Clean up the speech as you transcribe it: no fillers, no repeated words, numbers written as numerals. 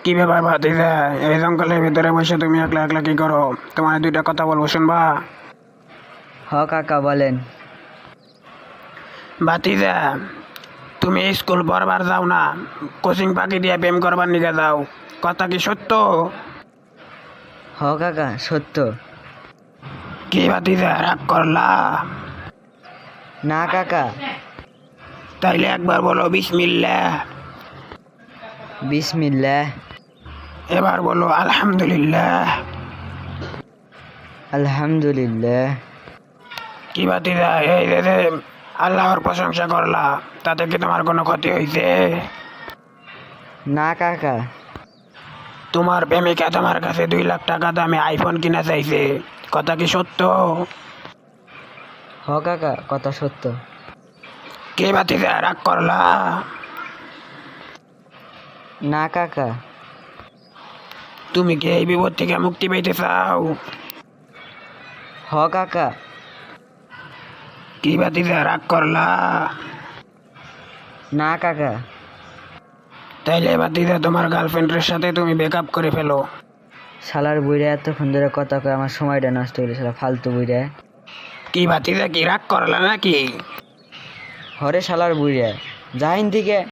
কি ব্যাপার ভাতিজা? এই জঙ্গলের ভিতরে বসে তুমি একলা একলা কি করো? তোমার দুইটা কথা বলবো, শুনবা? হ কাকা বলেন। ভাতিজা, তুমি স্কুল পড়বার যাও না, কোচিং পাখি দিয়ে প্রেম করবার নিকে যাও, কথা কি সত্য? হ কাকা সত্য। কি ভাতিজা, রাগ করলা? না কাকা। তাইলে একবার বলো বিসমিল্লাহ। বিসমিল্লাহ। এবার বলো আলহামদুলিল্লাহ। আলহামদুলিল্লাহ। কি ভাতিজা, এই যে আল্লাহর প্রশংসা করলা, তাতে কি তোমার কোনো ক্ষতি হয়েছে? না কাকা। তোমার প্রেমিকা তোমার কাছে 2 লাখ টাকা দামে আইফোন কিনা চাইছে, কথা কি সত্য? হ কাকা কথা সত্য। কে ভাতিজা, রাগ করলা? না কাকা। তুমি কি এই বিপদ থেকে মুক্তি পেতে চাও? হ কাকা। কি ভাতিজা, রাগ করলা? না কাকা। তাইলে ভাতিজা তোমার গার্লফ্রেন্ডের সাথে তুমি ব্রেকআপ করে ফেলো। শালার বুইরা এতক্ষণ ধরে কথা কয় আমার সময়টা নষ্ট হইলো, শালা ফালতু বুইরা। কি ভাতিজা, কি রাগ করলা নাকি? হরে শালার বুইরা, যাইন থেকে।